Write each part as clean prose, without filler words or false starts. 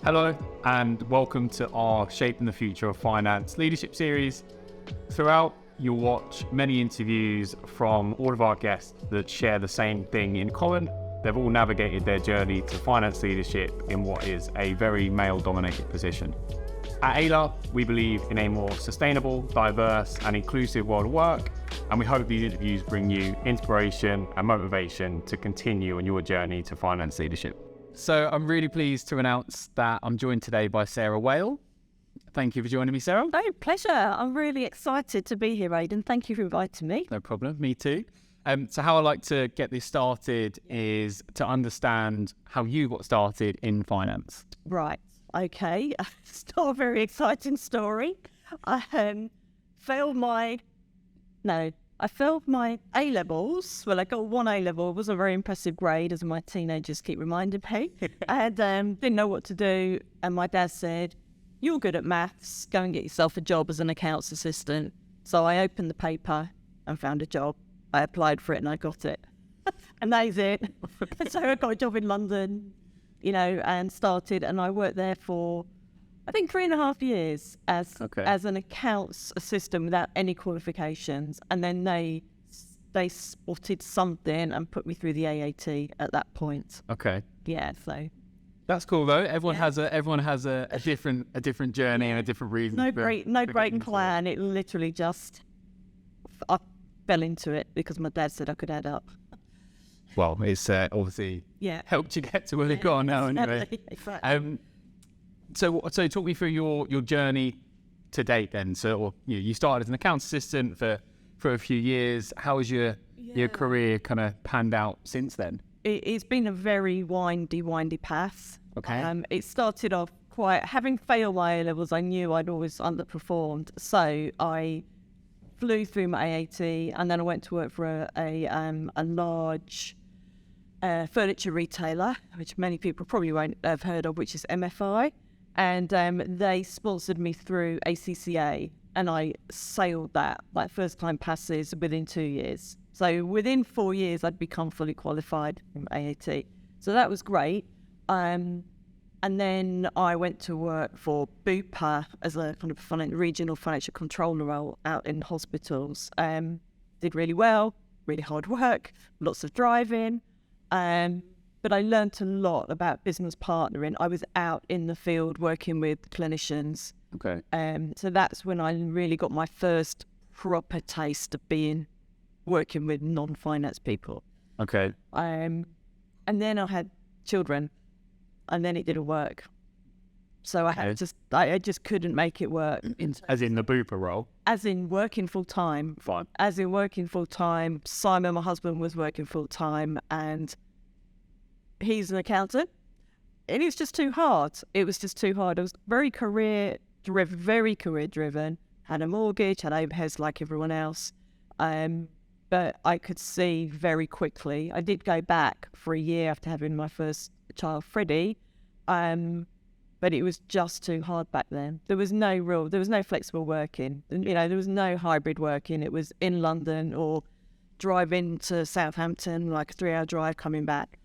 Hello and welcome to our Shaping the Future of Finance leadership series. Throughout, you'll watch many interviews from all of our guests that share the same thing in common. They've all navigated their journey to finance leadership in what is a very male-dominated position. At ALA, we believe in a more sustainable, diverse and inclusive world of work, and we hope these interviews bring you inspiration and motivation to continue on your journey to finance leadership. So I'm really pleased to announce that I'm joined today by Sarah Whale. Thank you for joining me, Sarah. Oh, pleasure. I'm really excited to be here, Aidan. Thank you for inviting me. No problem, me too. So how I like to get this started is to understand how you got started in finance. Right. Okay. It's not a very exciting story. I failed my A-levels. Well, I got one A-level. It was a very impressive grade, as my teenagers keep reminding me. And didn't know what to do. And my dad said, "You're good at maths. Go and get yourself a job as an accounts assistant." So I opened the paper and found a job. I applied for it and I got it. And that is it. So I got a job in London, and started. And I worked there for, I think, 3.5 years as an accounts assistant without any qualifications. And then they spotted something and put me through the AAT at that point. Okay. Yeah, so that's cool though. Everyone has a different journey and a different reason. No great plan. It literally just I fell into it because my dad said I could add up. Well, it's obviously helped you get to where you've got now anyway. Exactly. So talk me through your journey to date then. So you started as an accounts assistant for a few years. How has your career kind of panned out since then? It's been a very windy path. Okay. It started off having failed my A-levels, I knew I'd always underperformed. So I flew through my AAT and then I went to work for a large furniture retailer, which many people probably won't have heard of, which is MFI. And they sponsored me through ACCA, and I sailed that, like first-time passes, within 2 years. So within 4 years, I'd become fully qualified from AAT. So that was great. And then I went to work for Bupa as a kind of regional financial controller role out in hospitals. Did really well, really hard work, lots of driving. But I learnt a lot about business partnering. I was out in the field working with clinicians. Okay. So that's when I really got my first proper taste of working with non-finance people. Okay. And then I had children, and then it didn't work. So I just couldn't make it work. As in the Bupa role? As in working full time. Fine. As in working full time. Simon, my husband, was working full time, and he's an accountant, and it was just too hard. It was just too hard. I was very career driven, had a mortgage, had overheads like everyone else. But I could see very quickly, I did go back for a year after having my first child, Freddie, but it was just too hard back then. There was no flexible working. There was no hybrid working. It was in London or driving to Southampton, like a 3-hour drive coming back.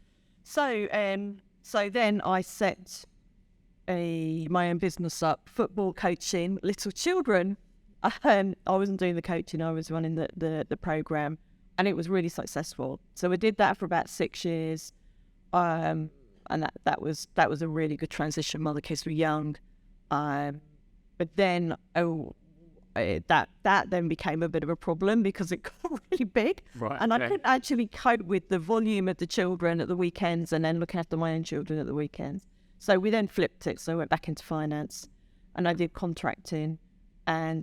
So then I set my own business up, football coaching little children. I wasn't doing the coaching, I was running the program, and it was really successful. So we did that for about 6 years, and that was a really good transition while the kids were young. But then that then became a bit of a problem because it got really big, right, and I couldn't actually cope with the volume of the children at the weekends and then looking after my own children at the weekends. So we then flipped it. So I went back into finance, and I did contracting, and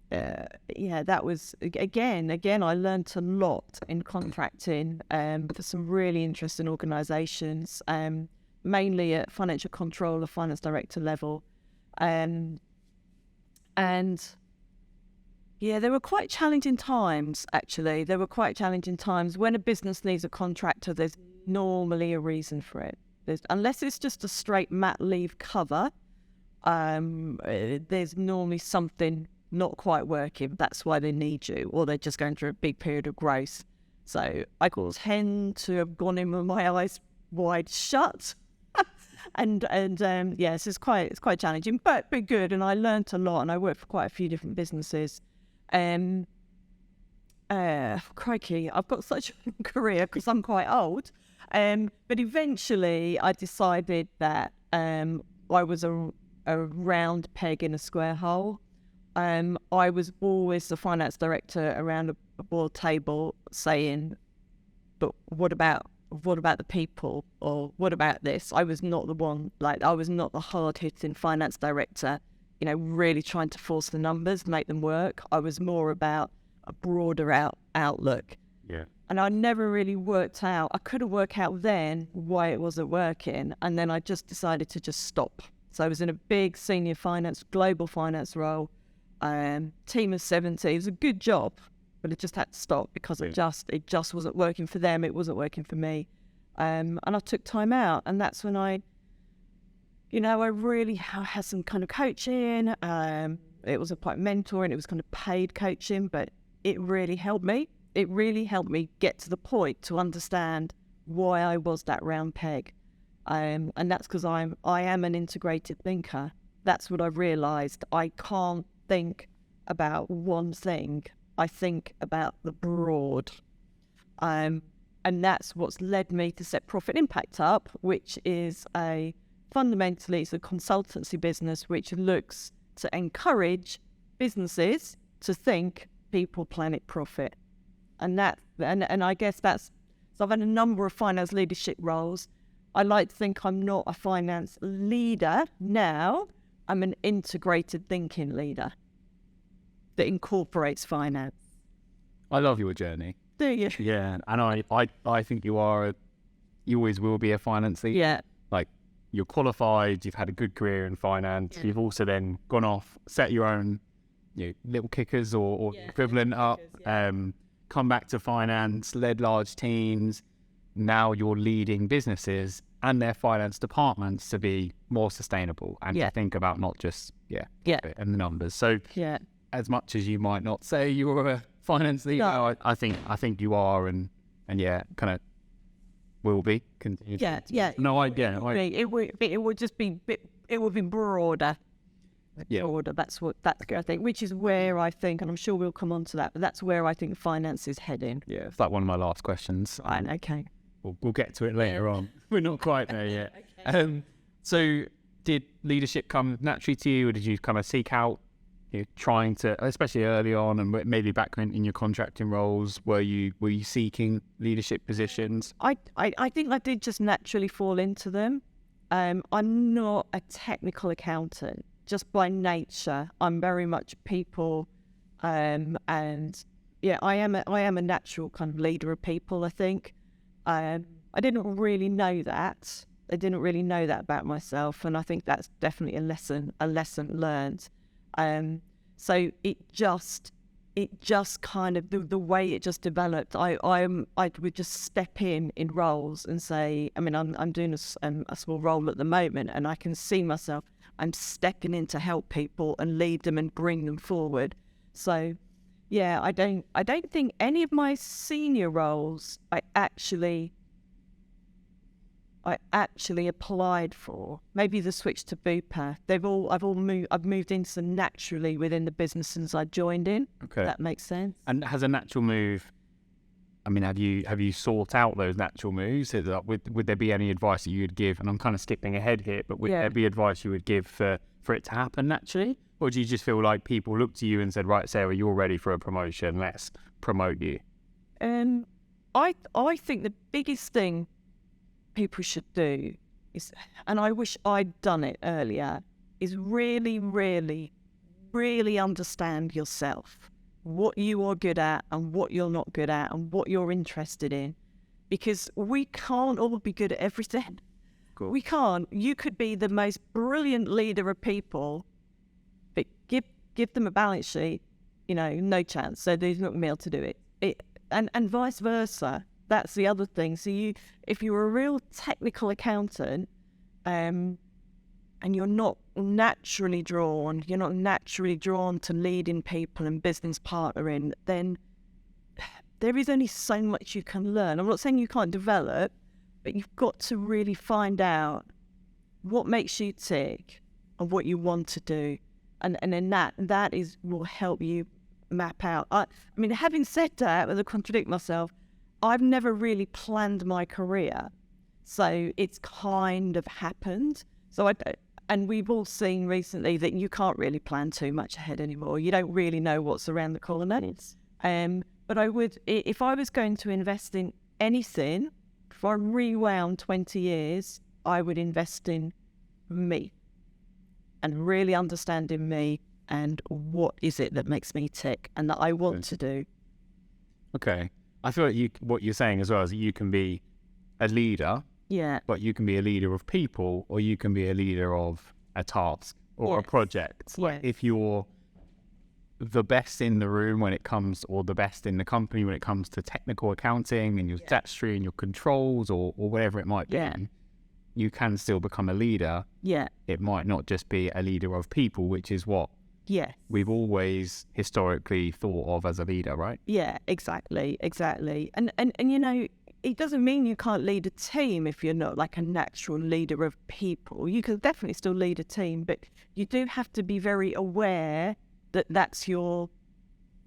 that was again I learned a lot in contracting for some really interesting organisations, mainly at financial controller, finance director level. And there were quite challenging times, actually. There were quite challenging times. When a business needs a contractor, there's normally a reason for it. Unless it's just a straight mat leave cover, there's normally something not quite working. That's why they need you, or they're just going through a big period of growth. So I tend to have gone in with my eyes wide shut Yes, it's quite challenging, but good. And I learnt a lot, and I worked for quite a few different businesses. Crikey, I've got such a career because I'm quite old. But eventually, I decided that I was a round peg in a square hole. I was always the finance director around a board table saying, "But what about the people, or what about this?" I was not the one. Like, I was not the hard-hitting finance director, really trying to force the numbers, make them work. I was more about a broader outlook. Yeah. And I never really worked out. I couldn't work out then why it wasn't working. And then I just decided to just stop. So I was in a big senior global finance role, team of 70. It was a good job, but it just had to stop because it just wasn't working for them. It wasn't working for me. And I took time out. And that's when I really had some kind of coaching. It was quite mentoring. It was kind of paid coaching, but it really helped me. It really helped me get to the point to understand why I was that round peg. And that's because I am an integrated thinker. That's what I've realised. I can't think about one thing. I think about the broad. And that's what's led me to set Profit Impact up, which is fundamentally it's a consultancy business which looks to encourage businesses to think people, planet, profit. And I guess so I've had a number of finance leadership roles. I like to think I'm not a finance leader now. I'm an integrated thinking leader that incorporates finance. I love your journey. Do you? Yeah, and I think you always will be a finance leader. Yeah. Like, you're qualified, you've had a good career in finance. Yeah. You've also then gone off, set your own little kickers or equivalent up, come back to finance, led large teams. Now you're leading businesses and their finance departments to be more sustainable and to think about not just and the numbers. So as much as you might not say you're a finance leader, no. I think you are, and kind of will be. Continue. No, it would just be it would be broader. Broader. That's I think, which is where I think, and I'm sure we'll come on to that, but that's where I think finance is heading. Yeah, it's like one of my last questions. Right, okay. We'll get to it later on. We're not quite there yet. Okay. So did leadership come naturally to you, or did you kind of seek out, trying to, especially early on and maybe back in your contracting roles, were you seeking leadership positions? I think I did just naturally fall into them. I'm not a technical accountant. Just by nature, I'm very much people, and I am a natural kind of leader of people. I think I didn't really know that. I didn't really know that about myself, and I think that's definitely a lesson learned. So it just kind of the way it just developed. I would just step in roles and say, I mean, I'm doing a small role at the moment, and I can see myself. I'm stepping in to help people and lead them and bring them forward. So, I don't think any of my senior roles I actually applied for. Maybe the switch to Bupa. I've moved into them naturally within the business since I joined in. Okay, that makes sense. And has a natural move? I mean, have you sought out those natural moves? Would there be any advice that you would give? And I'm kind of skipping ahead here, but would there be advice you would give for it to happen naturally? Or do you just feel like people look to you and said, right, Sarah, you're ready for a promotion, let's promote you? I think the biggest thing people should do is, and I wish I'd done it earlier, is really, really, really understand yourself. What you are good at and what you're not good at and what you're interested in. Because we can't all be good at everything. Cool. We can't. You could be the most brilliant leader of people, but give them a balance sheet, no chance. So they're not going to be able to do it. And vice versa. That's the other thing. So if you're a real technical accountant, and you're not naturally drawn to leading people and business partnering, then there is only so much you can learn. I'm not saying you can't develop, but you've got to really find out what makes you tick and what you want to do. And then that will help you map out. I mean, having said that, as I contradict myself, I've never really planned my career. So it's kind of happened. And we've all seen recently that you can't really plan too much ahead anymore. You don't really know what's around the corner. But I would, if I was going to invest in anything, if I rewound 20 years, I would invest in me and really understanding me and what is it that makes me tick and that I want to do. Okay. I feel like what you're saying as well is that you can be a leader, but you can be a leader of people, or you can be a leader of a task or a project. Like if you're the best in the room when it comes, or the best in the company when it comes to technical accounting and your statutory and your controls or whatever it might be, you can still become a leader. It might not just be a leader of people, which is what we've always historically thought of as a leader, right? Yeah, exactly. And you know, it doesn't mean you can't lead a team if you're not like a natural leader of people. You can definitely still lead a team, but you do have to be very aware that that's your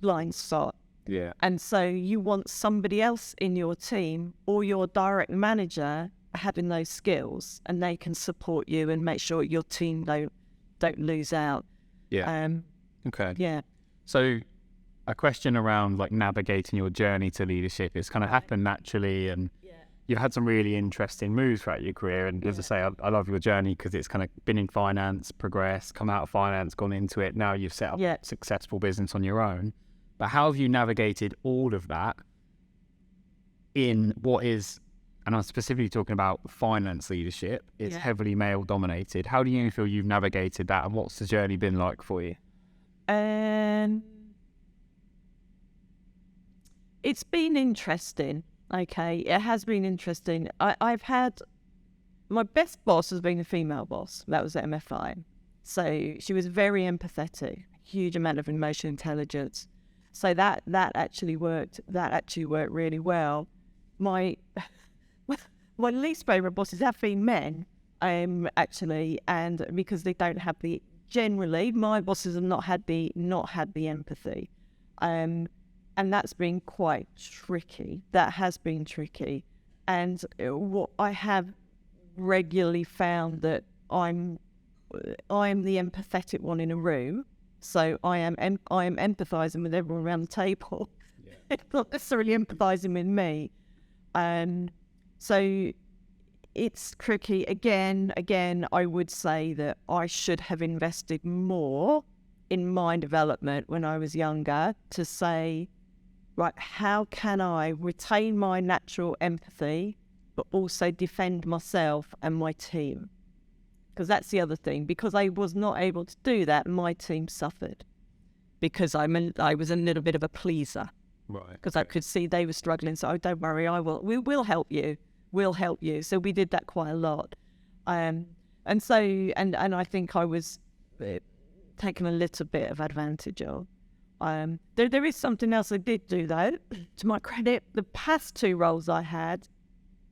blind spot. Yeah. And so you want somebody else in your team or your direct manager having those skills, and they can support you and make sure your team don't lose out. Okay. Yeah. So a question around like navigating your journey to leadership. It's kind of happened naturally, and you've had some really interesting moves throughout your career. And as I say, I love your journey because it's kind of been in finance, progressed, come out of finance, gone into it. Now you've set up a successful business on your own. But how have you navigated all of that in what is, and I'm specifically talking about finance leadership, it's heavily male dominated. How do you feel you've navigated that, and what's the journey been like for you? It's been interesting. Okay, it has been interesting. I've had, my best boss has been a female boss. That was at MFI. So she was very empathetic, huge amount of emotional intelligence. So that actually worked. That actually worked really well. My least favourite bosses have been men, actually, and because they don't have generally, my bosses have not had the empathy. And that's been quite tricky. That has been tricky. And what I have regularly found that I'm the empathetic one in a room. So I am empathizing with everyone around the table. It's not necessarily empathizing with me. So it's tricky. Again, I would say that I should have invested more in my development when I was younger to say, right, how can I retain my natural empathy, but also defend myself and my team? Because that's the other thing. Because I was not able to do that, my team suffered. Because I was a little bit of a pleaser. Right. Because I could see they were struggling. So, oh, don't worry, we will help you. We'll help you. So we did that quite a lot. And I think I was taken a little bit of advantage of. There is something else I did do, though. To my credit, the past two roles I had,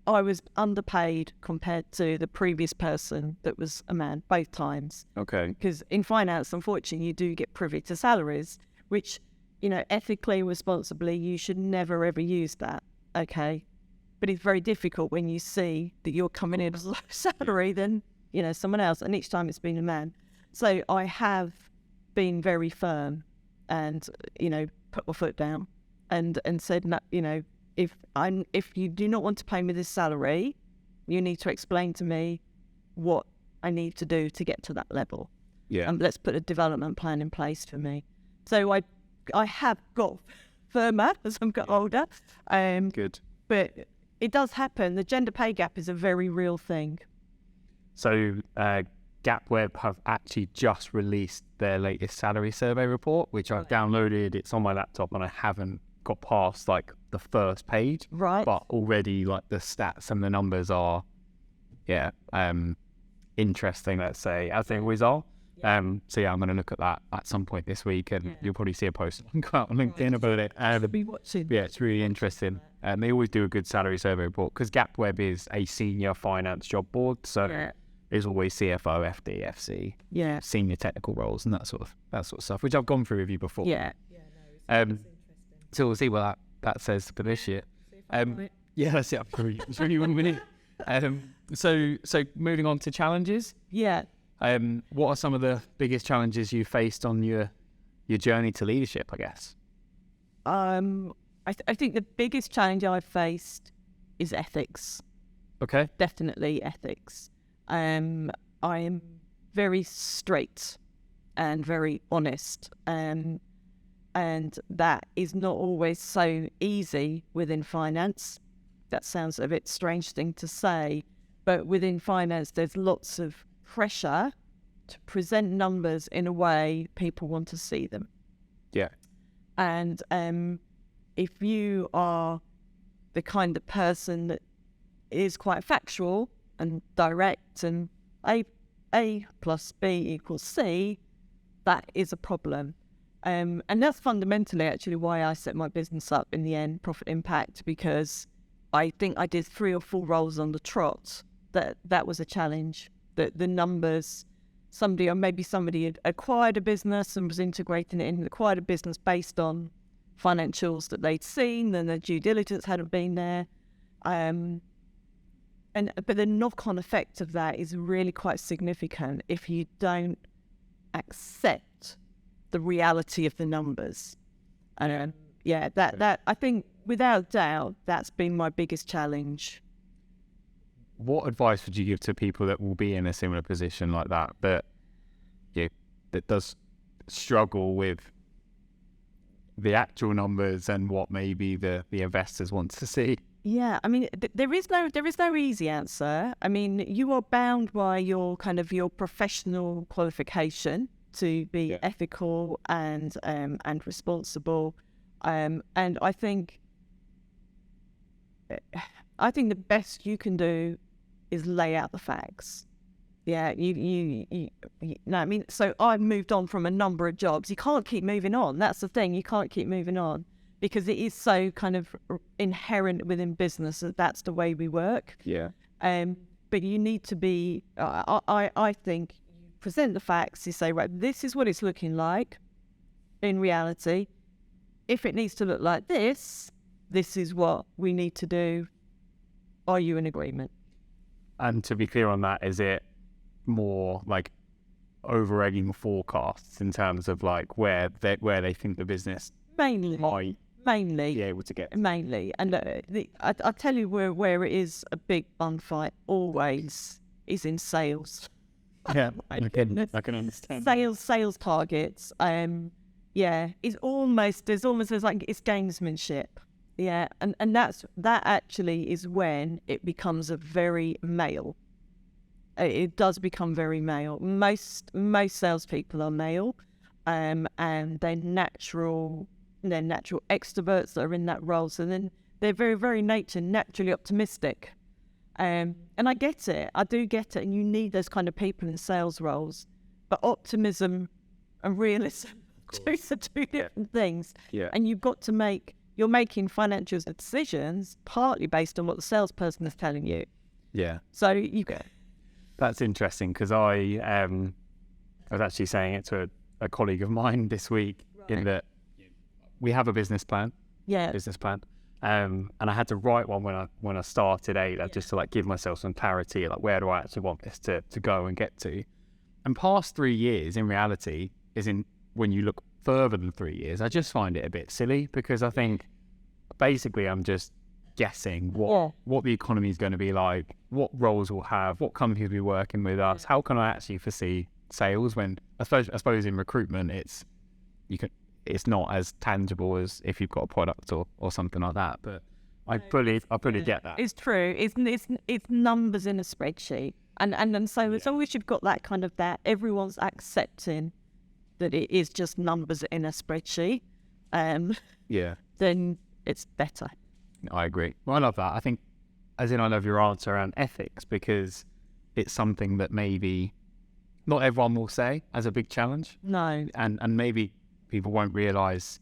I was underpaid compared to the previous person that was a man, both times. Okay. Because in finance, unfortunately, you do get privy to salaries, which, you know, ethically, responsibly, you should never, ever use that, okay? But it's very difficult when you see that you're coming in as a low salary than, you know, someone else. And each time it's been a man. So I have been very firm and, you know, put my foot down and said, no, you know, if you do not want to pay me this salary, you need to explain to me what I need to do to get to that level. Yeah. And let's put a development plan in place for me. So I have got firmer as I've got older. Good. But it does happen. The gender pay gap is a very real thing. So GapWeb have actually just released their latest salary survey report, which I've downloaded. It's on my laptop and I haven't got past like the first page. Right. But already like the stats and the numbers are, interesting, let's say, as they always are. So yeah, I'm going to look at that at some point this week, and you'll probably see a post on LinkedIn about it. Be watching. Yeah, it's really interesting. They always do a good salary survey report because GapWeb is a senior finance job board, so is always CFO, FD, FC, Yeah. senior technical roles, and that sort of stuff, which I've gone through with you before. Yeah. So we'll see what that says for this year. Yeah, that's it. It's really 1 minute. So moving on to challenges. Yeah. What are some of the biggest challenges you faced on your journey to leadership, I guess? I think the biggest challenge I've faced is ethics. Okay. Definitely ethics. I am very straight and very honest, and that is not always so easy within finance. That sounds a bit strange thing to say, but within finance there's lots of pressure to present numbers in a way people want to see them. Yeah. And if you are the kind of person that is quite factual and direct and A plus B equals C, that is a problem. And that's fundamentally actually why I set my business up in the end, Profit Impact, because I think I did 3 or 4 roles on the trot. That was a challenge. The numbers, somebody had acquired a business and was integrating it in, acquired a business based on financials that they'd seen, and the due diligence hadn't been there. But the knock-on effect of that is really quite significant if you don't accept the reality of the numbers. And that I think without doubt that's been my biggest challenge. What advice would you give to people that will be in a similar position like that, that does struggle with the actual numbers and what maybe the investors want to see? Yeah, I mean, there is no easy answer. I mean, you are bound by your professional qualification to be ethical and responsible. And I think the best you can do is lay out the facts. Yeah, you know, I mean, so I've moved on from a number of jobs. You can't keep moving on. That's the thing. You can't keep moving on because it is so kind of inherent within business that that's the way we work. Yeah. But you need to be, I think, you present the facts. You say, right, this is what it's looking like in reality. If it needs to look like this is what we need to do. Are you in agreement? And to be clear on that, is it more like over-egging forecasts in terms of like where they think the business mainly be able to get? Mainly. And I tell you where it is a big bun fight always is in sales. Yeah, I can understand. Sales targets. It's almost like it's gamesmanship. Yeah, and that actually is when it becomes a very male. It does become very male. Most salespeople are male, and they're natural extroverts that are in that role. So then they're very, very naturally optimistic. And I get it. I do get it. And you need those kind of people in sales roles. But optimism and realism are two different things. Yeah. And you're making financial decisions partly based on what the salesperson is telling you. Yeah. So you go. That's interesting because I was actually saying it to a colleague of mine this week, in that we have a business plan. Yeah. And I had to write one when I started ADA, just to like give myself some clarity, like where do I actually want this to go and get to. And past 3 years, in reality, when you look further than 3 years, I just find it a bit silly because I think basically I'm just guessing what the economy is going to be like, what roles we'll have, what companies will be working with us. How can I actually foresee sales when I suppose in recruitment it's not as tangible as if you've got a product or something like that. But I fully get that. It's true. It's numbers in a spreadsheet, and so as long as you've got that kind of that, everyone's accepting that it is just numbers in a spreadsheet. Then it's better. I agree. Well, I love that. I love your answer around ethics because it's something that maybe not everyone will say as a big challenge. No. And maybe people won't realise,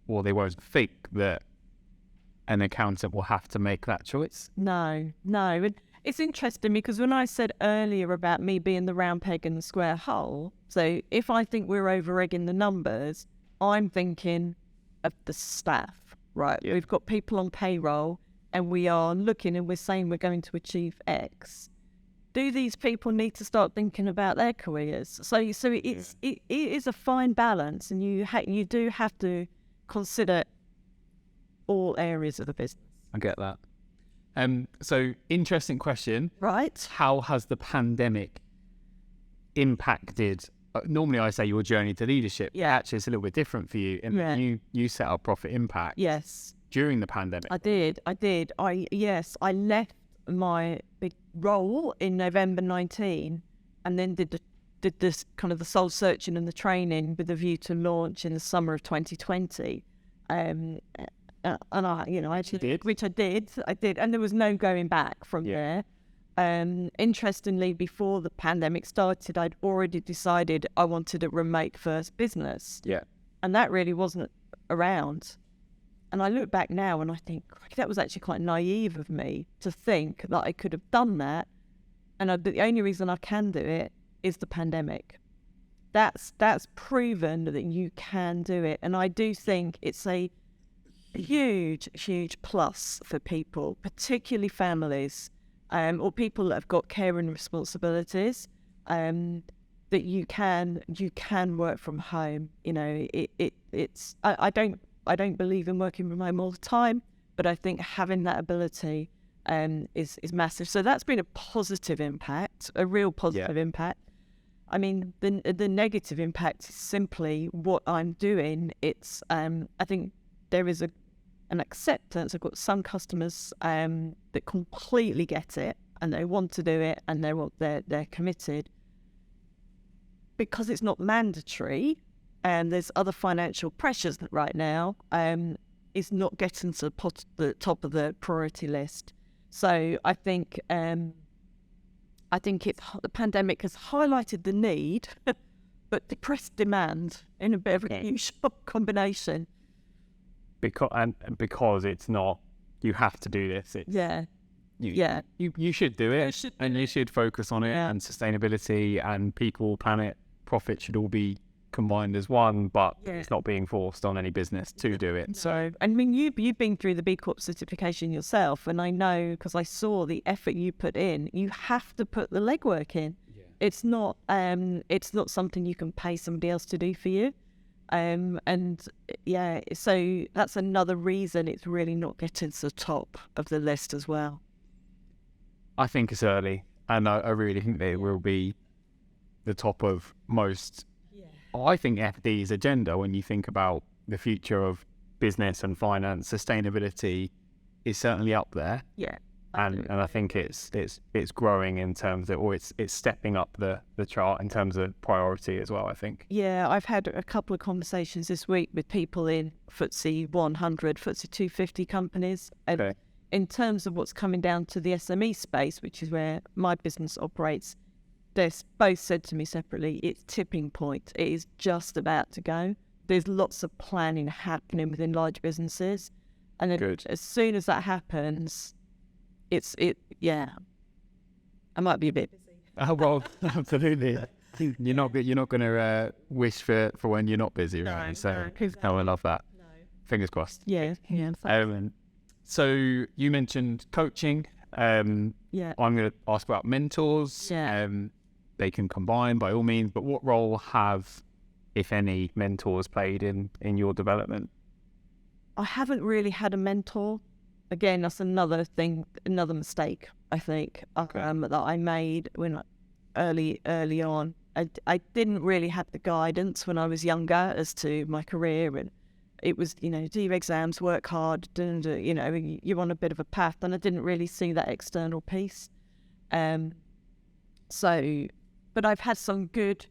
or they won't think that an accountant will have to make that choice. No. It's interesting because when I said earlier about me being the round peg in the square hole, so if I think we're over-egging the numbers, I'm thinking of the staff, right? Yeah. We've got people on payroll and we are looking and we're saying we're going to achieve X. Do these people need to start thinking about their careers? So it is a fine balance, and you do have to consider all areas of the business. I get that. So interesting question. Right. How has the pandemic impacted? Normally, I say your journey to leadership. Yeah. Actually, it's a little bit different for you. And Yeah. you set up Profit Impact. Yes. During the pandemic. I did. I left my big role in November 19, and then did this kind of the soul searching and the training with a view to launch in the summer of 2020. And I actually did, which I did, and there was no going back from there. Interestingly, before the pandemic started, I'd already decided I wanted a remote first business. Yeah. And that really wasn't around. And I look back now and I think that was actually quite naive of me to think that I could have done that. And the only reason I can do it is the pandemic. That's proven that you can do it. And I do think it's a huge, huge plus for people, particularly families, or people that have got care and responsibilities, that you can work from home. I don't believe in working from home all the time, but I think having that ability is massive. So that's been a positive impact, a real positive impact. I mean, the negative impact is simply what I'm doing. It's I think there is an acceptance. I've got some customers that completely get it and they want to do it and they're committed. Because it's not mandatory, and there's other financial pressures that right now is not getting to the top of the priority list. So I think the pandemic has highlighted the need, but depressed demand in a bit of a huge combination. Because it's not, you have to do this. You should do it, you should focus on it, and sustainability and people, planet, profit should all be combined as one, but it's not being forced on any business to do it. So I mean, you've been through the B Corp certification yourself, and I know because I saw the effort you put in. You have to put the legwork in. It's not something you can pay somebody else to do for you. So that's another reason it's really not getting to the top of the list as well. I think it's early, and I really think that it will be the top of most. I think FD's agenda, when you think about the future of business and finance, sustainability is certainly up there. Yeah. And I think it's growing in terms of, or it's stepping up the chart in terms of priority as well, I think. Yeah, I've had a couple of conversations this week with people in FTSE 100, FTSE 250 companies. And in terms of what's coming down to the SME space, which is where my business operates, they've both said to me separately, it's tipping point. It is just about to go. There's lots of planning happening within large businesses. And then as soon as that happens, I might be a bit busy. Oh, well, absolutely. You're not going to wish for when you're not busy, right? No, so, exactly. I love that. No. Fingers crossed. Yeah. So you mentioned coaching. I'm going to ask about mentors. Yeah. They can combine by all means, but what role have, if any, mentors played in your development? I haven't really had a mentor. Again, that's another mistake, I think, that I made when early on. I didn't really have the guidance when I was younger as to my career, and it was, do your exams, work hard, you're on a bit of a path, and I didn't really see that external piece. But I've had some good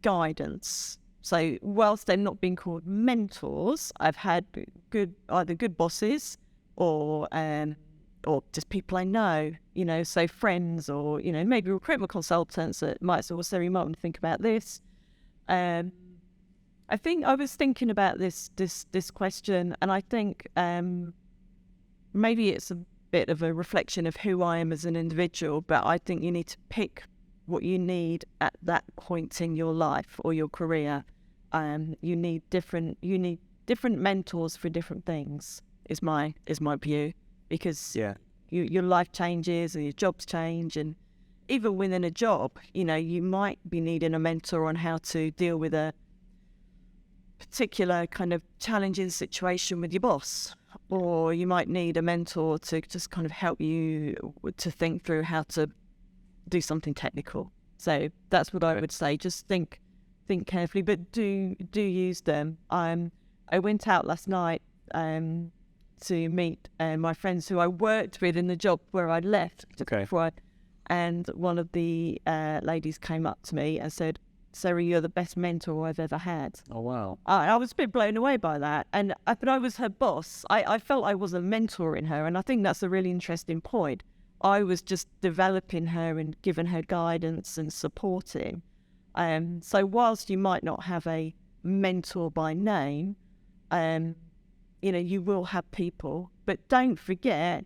guidance. So whilst they're not being called mentors, I've had either good bosses or just people I know, so friends or, maybe recruitment consultants that might sort of say, you might want to think about this. I think I was thinking about this question, and I think maybe it's bit of a reflection of who I am as an individual, but I think you need to pick what you need at that point in your life or your career. You need different mentors for different things, is my view, because your life changes and your jobs change, and even within a job, you might be needing a mentor on how to deal with a particular kind of challenging situation with your boss, or you might need a mentor to just kind of help you to think through how to do something technical. So that's what I would say. Just think carefully, but do use them. I went out last night to meet my friends who I worked with in the job where I left. And one of the ladies came up to me and said, "Sarah, you're the best mentor I've ever had." Oh, wow. I was a bit blown away by that. But I was her boss. I felt I was a mentor in her. And I think that's a really interesting point. I was just developing her and giving her guidance and supporting. So whilst you might not have a mentor by name, you will have people. But don't forget,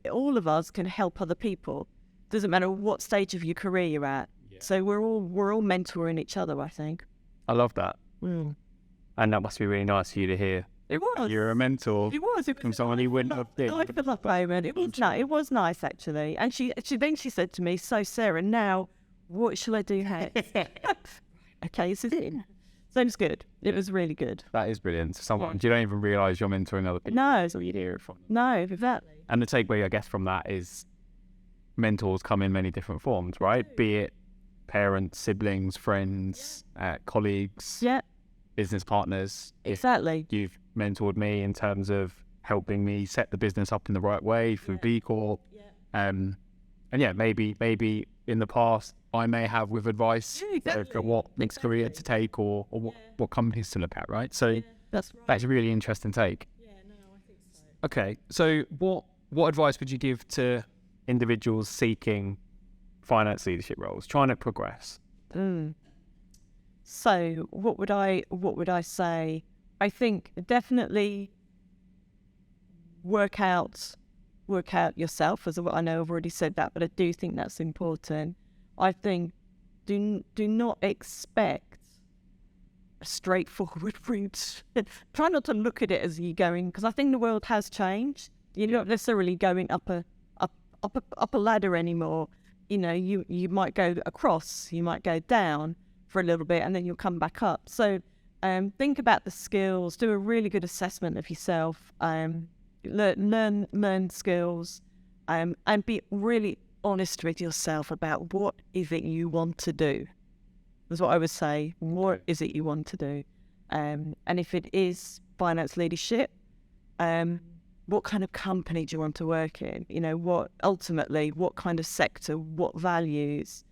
all of us can help other people. Doesn't matter what stage of your career you're at. Yeah. So we're all mentoring each other, I think. I love that. And that must be really nice for you to hear. It was. You're a mentor. It was from someone who wouldn't have been. I feel that moment. It was nice, actually. And she said to me, "So Sarah, now what shall I do next?" Okay, this is it. So it was good. It was really good. That is brilliant. Sometimes you don't even realise you're mentoring other people. No. That's all you hear it from them. No, exactly. And the takeaway, I guess, from that is mentors come in many different forms, right? Be it parents, siblings, friends, colleagues, business partners. Exactly. If you've mentored me in terms of helping me set the business up in the right way through B Corp. And maybe in the past I may have with advice for what next career to take or what companies to look at, right? So that's a really interesting take. Yeah, no, I think so. Okay, so what advice would you give to individuals seeking finance leadership roles, trying to progress? So what would I say? I think definitely work out yourself. As I know I've already said that, but I do think that's important. I think do not expect a straightforward route. Try not to look at it as you're going, because I think the world has changed. You're not necessarily going up a ladder anymore. You might go across, you might go down for a little bit, and then you'll come back up. So think about the skills, do a really good assessment of yourself, learn skills, and be really honest with yourself about what is it you want to do. That's what I would say. What is it you want to do? And if it is finance leadership, what kind of company do you want to work in? What kind of sector, what values?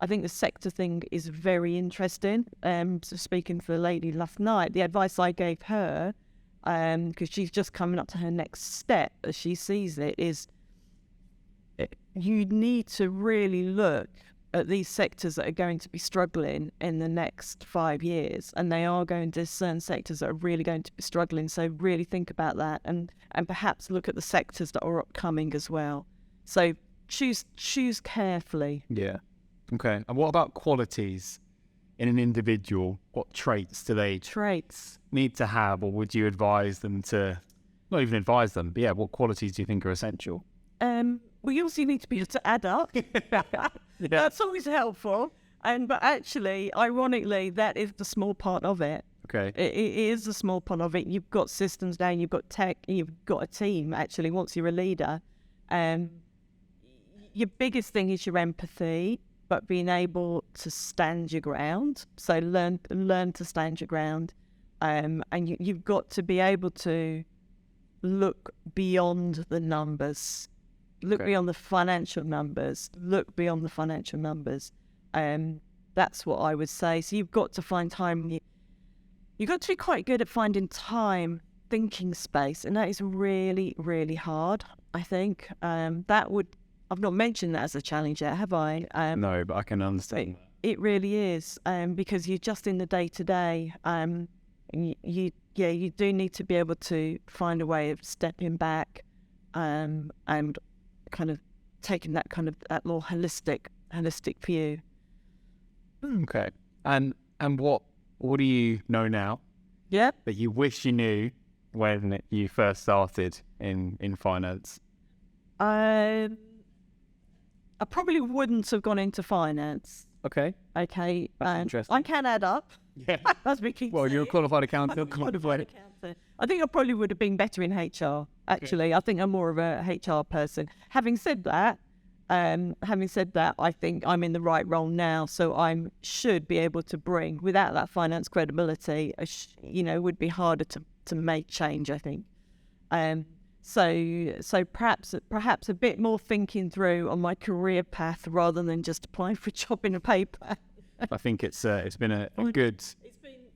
I think the sector thing is very interesting. So speaking for the lady last night, the advice I gave her, because she's just coming up to her next step as she sees it, is you need to really look at these sectors that are going to be struggling in the next 5 years, and they are going to certain sectors that are really going to be struggling. So really think about that, and perhaps look at the sectors that are upcoming as well. So choose carefully. Yeah. Okay. And what about qualities in an individual? What traits do they need to have, or would you advise them to, not even advise them, but what qualities do you think are essential? Well, you also need to be able to add up. That's always helpful. But actually, ironically, that is the small part of it. Okay. It is a small part of it. You've got systems down, you've got tech, you've got a team, actually, once you're a leader. Your biggest thing is your empathy, but being able to stand your ground. So learn to stand your ground. And you've got to be able to look beyond the numbers. Look beyond the financial numbers. That's what I would say. So you've got to find time. You've got to be quite good at finding time, thinking space. And that is really, really hard, I think. I've not mentioned that as a challenge yet, have I? No, but I can understand. It really is, because you're just in the day-to-day. You do need to be able to find a way of stepping back, and kind of taking that more holistic view. Okay. And what do you know now Yeah. that you wish you knew when you first started in finance? I probably wouldn't have gone into finance. Okay. Okay. That's interesting. I can add up. Yeah. As we keep Well, you're a saying. qualified accountant. I'm a qualified accountant. I think I probably would have been better in HR, actually. I think I'm more of a HR person. Having said that, I think I'm in the right role now, so I should be able to bring, without that finance credibility, would be harder to make change, I think. So perhaps a bit more thinking through on my career path rather than just applying for a job in a paper. I think it's been a good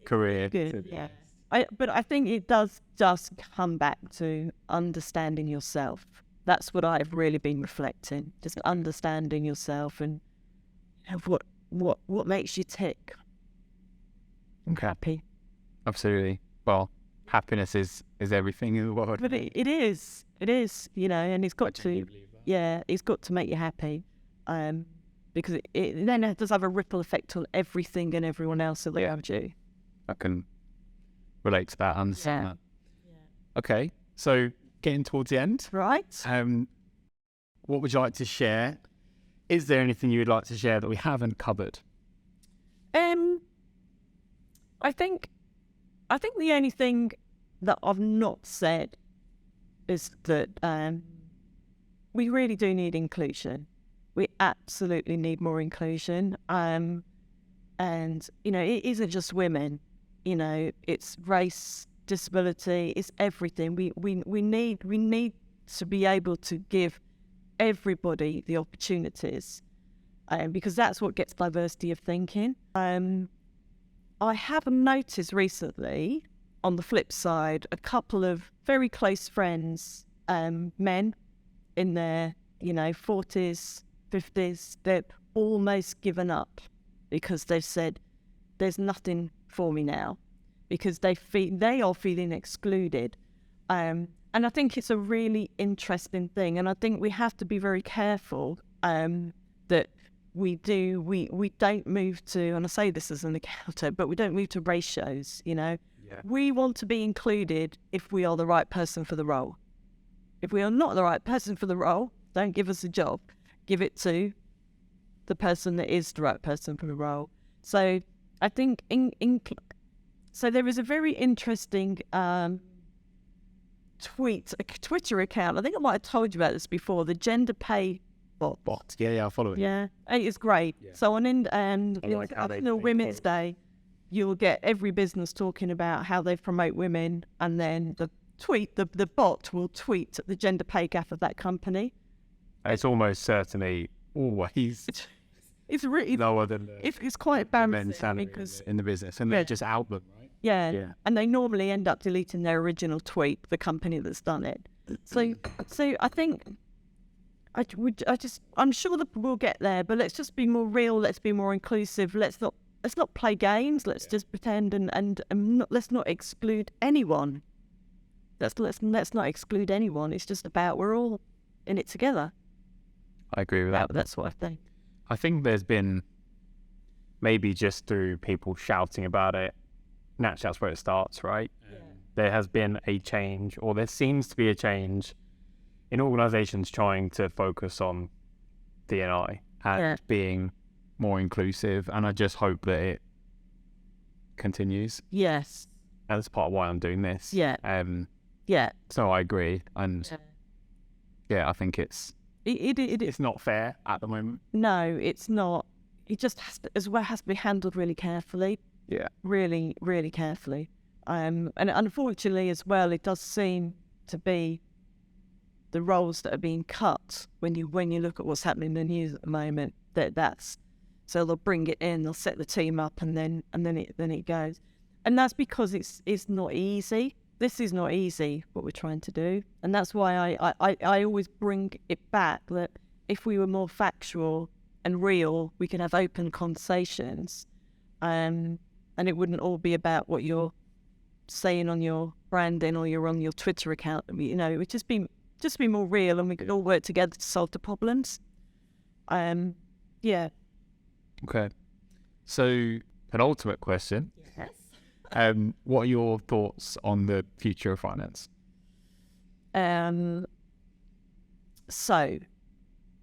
career. Good, yeah. But I think it does just come back to understanding yourself. That's what I've really been reflecting. Just understanding yourself and what makes you tick. Okay. Happy. Absolutely. Well, happiness is everything in the world. But it is, and it's got to, it's got to make you happy. Because it then does have a ripple effect on everything and everyone else around you. I can relate to that, understand that. Yeah. Okay, so getting towards the end. Right. What would you like to share? Is there anything you would like to share that we haven't covered? I think the only thing that I've not said is that we really do need inclusion. We absolutely need more inclusion. And, it isn't just women, it's race, disability, it's everything. We need to be able to give everybody the opportunities, because that's what gets diversity of thinking. I have noticed recently, on the flip side, a couple of very close friends, men in their, 40s, 50s, they've almost given up because they've said, there's nothing for me now, because they are feeling excluded. And I think it's a really interesting thing. And I think we have to be very careful that we don't move to, and I say this as an accountant, but we don't move to ratios, Yeah. We want to be included if we are the right person for the role. If we are not the right person for the role, don't give us a job. Give it to the person that is the right person for the role. So I think so there is a very interesting Twitter account. I think I might have told you about this before. The gender pay bot. Yeah, I follow it. Yeah, it's great. Yeah. So on International Women's Day, you'll get every business talking about how they promote women, and then the bot will tweet the gender pay gap of that company. It's almost certainly always it's really lower than it's quite embarrassing because in the business, and they just out them, right? Yeah, and they normally end up deleting their original tweet, the company that's done it. So I think I'm sure that we'll get there, but let's just be more real. Let's be more inclusive. Let's not play games. Let's just pretend and let's not exclude anyone. Let's not exclude anyone. It's just about we're all in it together. I agree with that. That's what I think. I think there's been, maybe just through people shouting about it, naturally that's where it starts, right? Yeah. There has been a change, or there seems to be a change in organisations trying to focus on D&I and being more inclusive, and I just hope that it continues. Yes. And that's part of why I'm doing this. Yeah. So I agree, and I think it's not fair at the moment. No, it's not. It just has to be handled really carefully. Yeah. Really, really carefully. And unfortunately as well, it does seem to be the roles that are being cut when you look at what's happening in the news at the moment. So they'll bring it in, they'll set the team up, and then it goes. And that's because it's not easy. This is not easy, what we're trying to do. And that's why I always bring it back that if we were more factual and real, we can have open conversations. And it wouldn't all be about what you're saying on your branding or you're on your Twitter account. It would just be just be more real, and we could all work together to solve the problems. Yeah. Okay. So, penultimate question. Yes. What are your thoughts on the future of finance? So,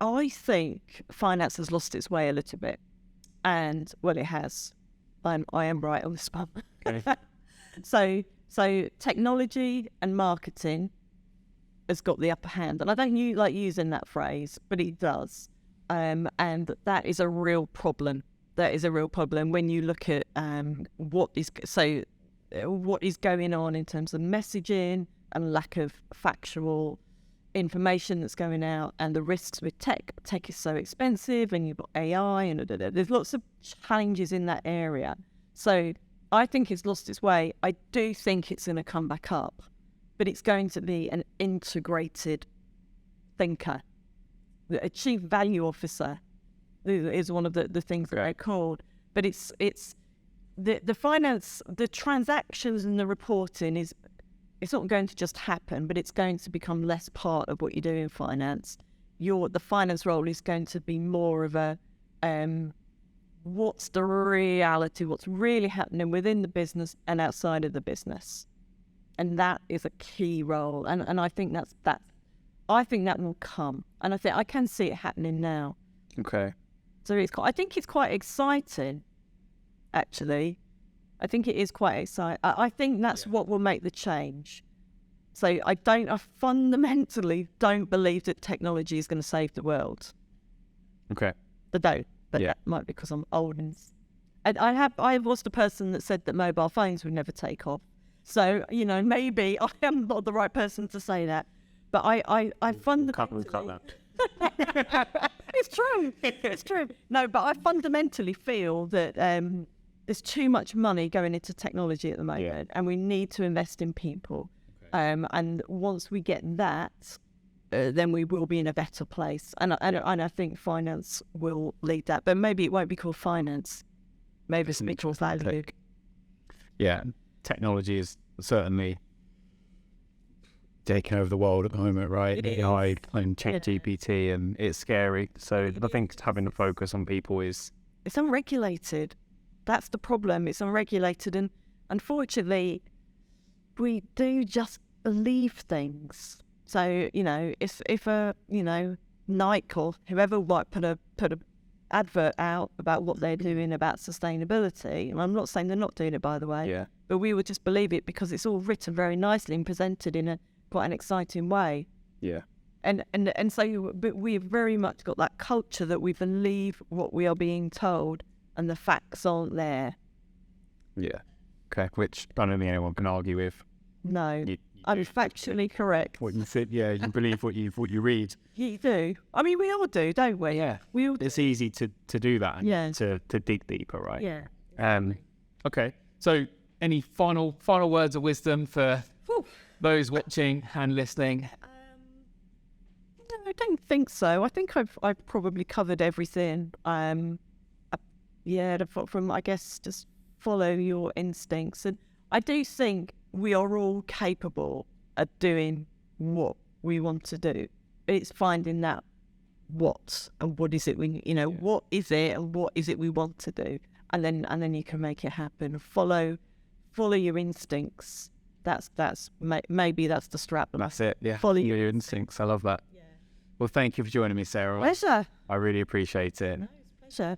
I think finance has lost its way a little bit, and well, it has. I am right on this one. Okay. So technology and marketing has got the upper hand, and I don't like using that phrase, but it does, and that is a real problem. That is a real problem when you look at what is going on in terms of messaging and lack of factual information that's going out, and the risks with tech. Tech is so expensive, and you've got AI, and there's lots of challenges in that area. So I think it's lost its way. I do think it's going to come back up, but it's going to be an integrated thinker. A chief value officer is one of the things that they're called. But it's the finance, the transactions and the reporting it's not going to just happen, but it's going to become less part of what you do in finance. The finance role is going to be more of a what's the reality, what's really happening within the business and outside of the business, and that is a key role. And I think I think that will come, and I think I can see it happening now. Okay. So I think it's quite exciting, actually. I think it is quite exciting. I think that's what will make the change. So I fundamentally don't believe that technology is going to save the world. Okay. I don't, but that might be because I'm old. And I was the person that said that mobile phones would never take off. So, maybe I am not the right person to say that. But I fundamentally... Cut that. It's true. It's true. No, but I fundamentally feel that there's too much money going into technology at the moment, and we need to invest in people. Okay. And once we get that, then we will be in a better place. And I think finance will lead that. But maybe it won't be called finance. Maybe it's called value. Yeah, technology is certainly taking over the world at the moment, right? AI and ChatGPT, and it's scary. So I think having a focus on people is... It's unregulated. That's the problem. It's unregulated, and unfortunately, we do just believe things. So if a Nike or whoever might put a advert out about what they're doing about sustainability, and I'm not saying they're not doing it, by the way, but we would just believe it because it's all written very nicely and presented in quite an exciting way. Yeah. And so, but we've very much got that culture that we believe what we are being told, and the facts aren't there. Yeah. Okay. Which I don't think anyone can argue with. No. I'm factually correct. What you said, you believe what you read. You do. I mean, we all do, don't we? Yeah. We all do. It's easy to do that. And to dig deeper, right? Yeah. Okay. So, any final words of wisdom for those watching and listening? No, I don't think so. I think I've probably covered everything. From I guess just follow your instincts, and I do think we are all capable of doing what we want to do. It's finding that what and what is it what is it and what is it we want to do, and then you can make it happen. Follow your instincts. Maybe that's the strap. That's it. Yeah. Follow your instincts. I love that. Yeah. Well, thank you for joining me, Sarah. Pleasure. I really appreciate it. No, it's a pleasure.